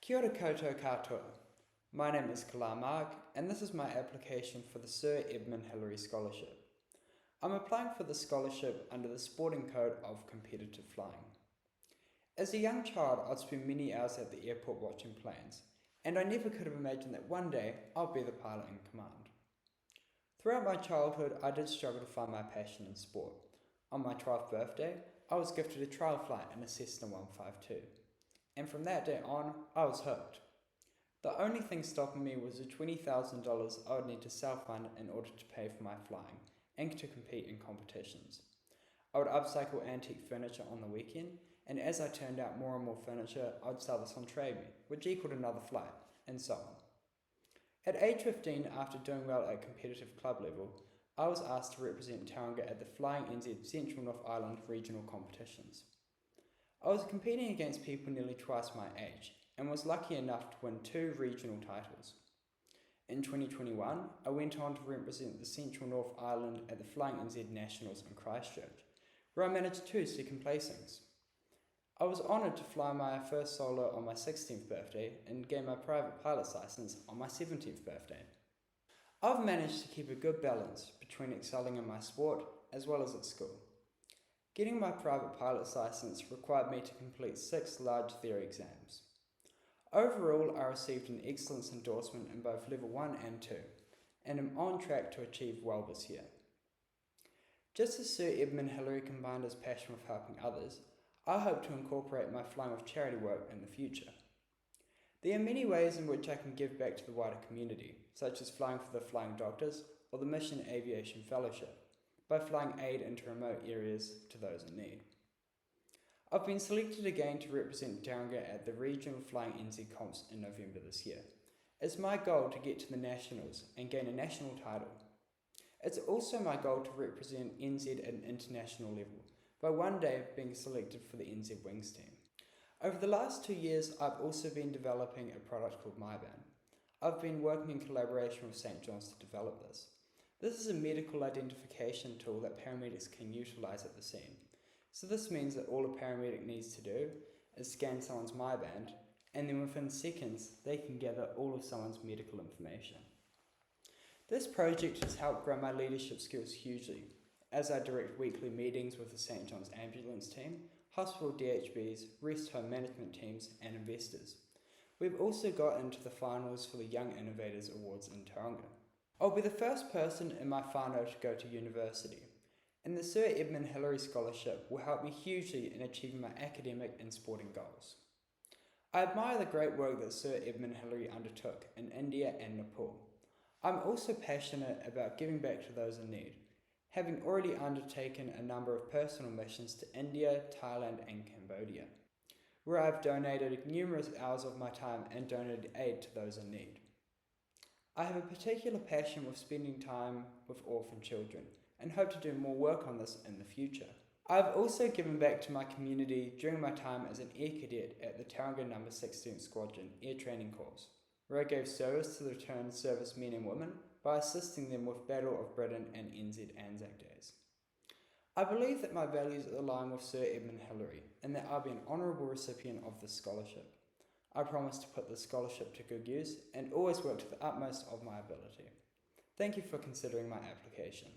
Kia ora koutou katoa. My name is Kalarn, and this is my application for the Sir Edmund Hillary Scholarship. I'm applying for the scholarship under the Sporting Code of Competitive Flying. As a young child, I'd spend many hours at the airport watching planes, and I never could have imagined that one day I'll be the pilot in command. Throughout my childhood, I did struggle to find my passion in sport. On my 12th birthday, I was gifted a trial flight in a Cessna 152, and from that day on, I was hooked. The only thing stopping me was the $20,000 I would need to self-fund in order to pay for my flying and to compete in competitions. I would upcycle antique furniture on the weekend, and as I turned out more and more furniture, I would sell this on TradeMe, which equaled another flight, and so on. At age 15, after doing well at competitive club level, I was asked to represent Tauranga at the Flying NZ Central North Island regional competitions. I was competing against people nearly twice my age, and was lucky enough to win 2 regional titles. In 2021, I went on to represent the Central North Island at the Flying NZ Nationals in Christchurch, where I managed 2 second placings. I was honoured to fly my first solo on my 16th birthday and gain my private pilot's licence on my 17th birthday. I've managed to keep a good balance between excelling in my sport as well as at school. Getting my private pilot's licence required me to complete 6 large theory exams. Overall, I received an excellence endorsement in both level 1 and 2, and am on track to achieve well this year. Just as Sir Edmund Hillary combined his passion with helping others, I hope to incorporate my flying with charity work in the future. There are many ways in which I can give back to the wider community, such as flying for the Flying Doctors or the Mission Aviation Fellowship, by flying aid into remote areas to those in need. I've been selected again to represent Tauranga at the Regional Flying NZ Comps in November this year. It's my goal to get to the Nationals and gain a national title. It's also my goal to represent NZ at an international level, by one day being selected for the NZ Wings team. Over the last 2 years, I've also been developing a product called MyBand. I've been working in collaboration with St. John's to develop this. This is a medical identification tool that paramedics can utilise at the scene. So this means that all a paramedic needs to do is scan someone's MyBand, and then within seconds, they can gather all of someone's medical information. This project has helped grow my leadership skills hugely, as I direct weekly meetings with the St. John's ambulance team, hospital DHBs, rest home management teams, and investors. We've also got into the finals for the Young Innovators Awards in Tauranga. I'll be the first person in my whānau to go to university, and the Sir Edmund Hillary Scholarship will help me hugely in achieving my academic and sporting goals. I admire the great work that Sir Edmund Hillary undertook in India and Nepal. I'm also passionate about giving back to those in need, having already undertaken a number of personal missions to India, Thailand and Cambodia, where I've donated numerous hours of my time and donated aid to those in need. I have a particular passion with spending time with orphan children and hope to do more work on this in the future. I've also given back to my community during my time as an Air Cadet at the Tauranga No. 16th Squadron Air Training Course, where I gave service to the returned service men and women by assisting them with Battle of Britain and NZ Anzac Days. I believe that my values align with Sir Edmund Hillary and that I'll be an honourable recipient of this scholarship. I promise to put this scholarship to good use and always work to the utmost of my ability. Thank you for considering my application.